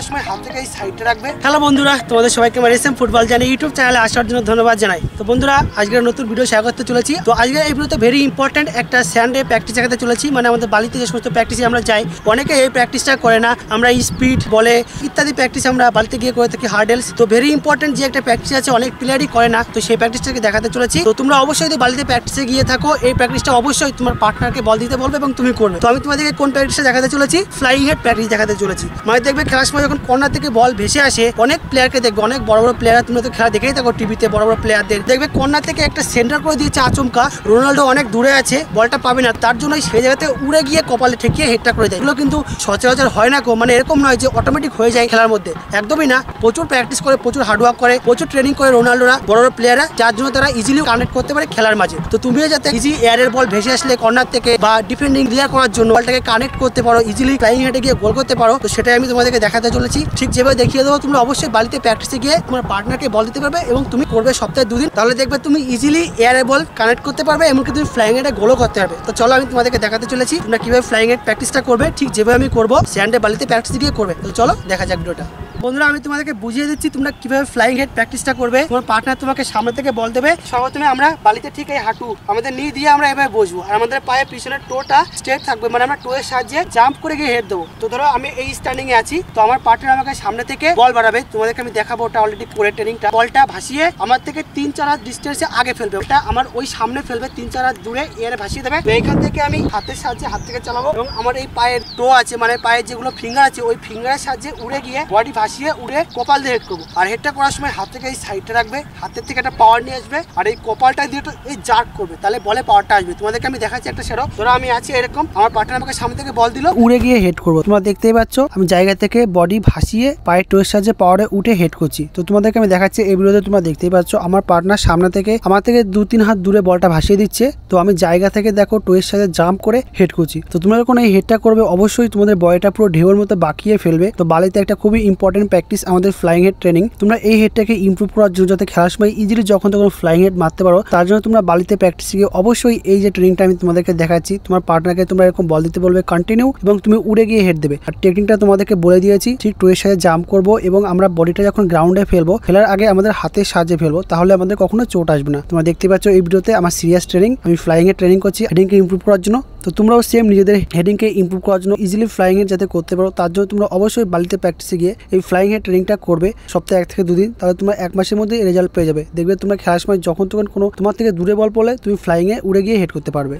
করার সময় হাত থেকে এই সাইডে রাখবে। হ্যালো বন্ধুরা, তোমাদের সবাইকে আমার এসএম ফুটবল জানি ইউটিউব চ্যানেলে আসার জন্য ধন্যবাদ জানাই। তো বন্ধুরা, আজকের নতুন ভিডিও শেয়ার করতে চলেছি। তো আজকের এই ভিডিওতে ভেরি ইম্পর্টেন্ট একটা স্যান্ডে প্র্যাকটিস দেখাতে চলেছি। মানে আমাদের বালিতে যে সমস্ত প্র্যাকটিসে আমরা যাই, অনেকে এই প্র্যাকটিসটা করে না। আমরা স্পিড বলে ইত্যাদি প্র্যাকটিস আমরা বালিতে গিয়ে করে থাকি, হার্ডেলস। তো ভেরি ইম্পর্টেন্ট যে একটা প্র্যাকটিস আছে, অনেক প্লেয়ারই করে না। তো সেই প্র্যাকটিসটাকে দেখাতে চলেছি। তো তোমরা অবশ্যই যদি বালিতে প্র্যাকটিসে গিয়ে থাকো, এই প্র্যাকটিসটা অবশ্যই তোমার পার্টনারকে বল দিতে বলবে এবং তুমি করবে। তো আমি তোমাদেরকে কোন প্র্যাকটিসটা দেখাতে চলেছি, ফ্লাইং হেড প্র্যাকটিস দেখাতে চলেছি। মানে দেখবে খেলার সময় যখন কর্নার থেকে বল ভেসে আসে, অনেক প্লেয়ারকে দেখবে, অনেক বড় বড় প্লেয়ার, তোমরা তো খেলা দেখেই থাকো টিভিতে, বড় বড় প্লেয়ারদের দেখবে কর্নার থেকে একটা সেন্টার করে দিয়েছে আচমকা। রোনাল্ডো অনেক দূরে আছে, বলটা পাবে না, তার জন্য সেই জায়গাতে উড়ে গিয়ে কপালে ঠেকিয়ে হেডটা করে দেয়। এগুলো কিন্তু সচরাচর হয় না, মানে এরকম নয় যে অটোমেটিক হয়ে যায় খেলার মধ্যে, একদমই না। প্রচুর প্র্যাকটিস করে, প্রচুর হার্ডওয়ার্ক করে, প্রচুর ট্রেনিং করে রোনাল্ডোরা, বড় বড় প্লেয়াররা, যার জন্য তারা ইজিলি কানেক্ট করতে পারে খেলার মাঝে। তো তুমিও যাতে ইজি এয়ারের বল ভেসে আসলে কর্নার থেকে বা ডিফেন্ডিং ক্লিয়ার করার জন্য বলটাকে কানেক্ট করতে পারো, ইজিলি ফ্লাইং হেডে গিয়ে গোল করতে পারো। তো সেটাই আমি তোমাদেরকে দেখাতে চলেছি। ঠিক যেভাবে দেখিয়ে দেবো, তোমরা অবশ্যই বালিতে প্র্যাকটিসে গিয়ে তোমার পার্টনারকে বল দিতে পারবে এবং তুমি করবে সপ্তাহে 2 দিন। তাহলে দেখবে তুমি ইজিলি এয়ারের বল কানেক্ট করতে পারবে, এমনকি তুমি ফ্লাইং হেডে গোলও করতে পারবে। তো চলো আমি তোমাদেরকে দেখাতে চলেছি তোমরা কিভাবে ফ্লাইং হেড প্র্যাকটিসটা করবে, ঠিক যেভাবে আমি করবো স্যান্ডে বালিতে প্র্যাকটিস গিয়ে করবে। তো চলো দেখা যাক ভিডিওটা। বন্ধুরা, আমি তোমাদেরকে বুঝিয়ে দিচ্ছি তোমরা কিভাবে ফ্লাইং হেড প্র্যাকটিসটা করবে। তোমার পার্টনার তোমাকে সামনে থেকে বল দেবে, সর্বপ্রথমে আমরা বালিতে ঠিক এই হাঁটু আমাদের নি দিয়ে আমরা এভাবে বসবো, আর আমাদের পায়ে পিছনের টোটা স্ট্রেট থাকবে, মানে আমরা টোয়ের সাহায্যে জাম্প করে গিয়ে হেড দেবো। তো ধরো আমি এই স্ট্যান্ডিং এ আছি, তো আমার পার্টনার আমাকে সামনে থেকে বল বাড়াবে, তোমাদেরকে আমি দেখাবো, ওটা অলরেডি করে ট্রেনিংটা। বলটা ভাসিয়ে আমার থেকে 3-4 হাত ডিস্টেন্সে আগে ফেলবে, ওটা আমার ওই সামনে ফেলবে, 3-4 হাত দূরে এর ভাসিয়ে দেবে। এইখান থেকে আমি হাতের সাহায্যে হাত থেকে চালাবো এবং আমার এই পায়ের টো আছে, মানে পায়ের যেগুলো ফিঙ্গার আছে, ওই ফিঙ্গারের সাহায্যে উড়ে গিয়ে বডি ভাসিয়ে উড়ে কপাল দিয়ে হেড করবো। আর হেডটা করার সময় হাত থেকে এই সাইডে রাখবে, হাতের থেকে একটা পাওয়ার নিয়ে আসবে, আর এই কপালটা দিয়ে এই জার্ক করবে, তাহলে বলে পাওয়ারটা আসবে। তোমাদেরকে আমি দেখাচ্ছি একটা সেরকম। ধরো আমি আছি এরকম, আমার পার্টনার আমাকে সামনে থেকে বল দিল, উড়ে গিয়ে হেড করবো। তোমরা দেখতেই পাচ্ছ আমি জায়গা থেকে বডি ভাসিয়ে পায়ের টোয়ের সাহায্যে পাওয়ারে উঠে হেড করছি। তো তোমাদেরকে আমি দেখাচ্ছি এই ভিডিওতে, তোমরা দেখতেই পাচ্ছ আমার পার্টনার সামনে থেকে আমার থেকে 2-3 হাত দূরে বলটা ভাসিয়ে দিচ্ছে। তো আমি জায়গা থেকে দেখো টোয়ের সাথে জাম্প করে হেড করছি। তো তোমরা যখন এই হেডটা করবে, অবশ্যই তোমাদের বডিটা পুরো ঢেউয়ের মতো বাঁকিয়ে ফেলবে। তো বালিতে একটা খুবই ইম্পর্টেন্ট প্র্যাকটিস আমাদের ফ্লাইং হেড ট্রেনিং। তোমরা এই হেডটাকে ইমপ্রুভ করার জন্য, যাতে খেলার সময় ইজিলি যখন তখন ফ্লাইং হেড মারতে পারো, তার জন্য তোমরা বালিতে প্র্যাকটিস গিয়ে অবশ্যই এই যে ট্রেনিংটা আমি তোমাদেরকে দেখাচ্ছি, তোমার পার্টনারকে তোমরা এরকম বল দিতে বলবে কন্টিনিউ, এবং তুমি উড়ে গিয়ে হেড দেবে। আর টেকনিকটা তোমাদেরকে বলে দিয়েছি, ঠিক টোয়ের সাথে জাম্প করবো এবং আমরা বডিটা যখন গ্রাউন্ডে ফেলবো, ফেলার আগে আমাদের হাতের সাহায্যে ফেলবো, তাহলে আমাদের কখনো চোট আসবে না। তোমরা দেখতে পাচ্ছ এই ভিডিওতে আমার সিরিয়াস ট্রেনিং, আমি ফ্লাইং এর ট্রেনিং করছি হেডিংকে ইমপ্রুভ করার জন্য। তো তোমরাও সেম নিজেদের হেডিংকে ইমপ্রুভ করার জন্য, ইজিলি ফ্লাইং হেড যাতে করতে পারো, তার জন্য তোমরা অবশ্যই বালিতে প্র্যাকটিসে গিয়ে এই ফ্লাইং হেড ট্রেনিংটা করবে সপ্তাহে 1 থেকে 2 দিন। তাহলে তোমরা 1 মাসের মধ্যে রেজাল্ট পেয়ে যাবে। দেখবে তোমরা খেলার সময় যখন তখন কোনো তোমার থেকে দূরে বল পড়লে তুমি ফ্লাইং এ উড়ে গিয়ে হেড করতে পারবে।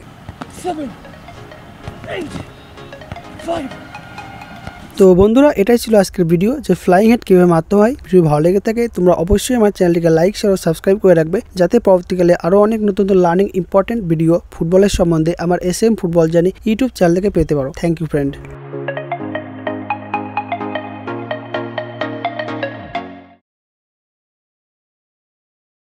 7, 8, 5। তো বন্ধুরা, এটাই ছিল আজকের ভিডিও, যে ফ্লাইং হেড কীভাবে মারতে হয়। ভিডিও ভালো লেগে থাকে তোমরা অবশ্যই আমার চ্যানেলটিকে লাইক, শেয়ার ও সাবস্ক্রাইব করে রাখবে, যাতে পরবর্তীকালে আরও অনেক নতুন লার্নিং ইম্পর্টেন্ট ভিডিও ফুটবলের সম্বন্ধে আমার এসএম ফুটবল জানি ইউটিউব চ্যানেল থেকে পেতে পারো। Thank you friend.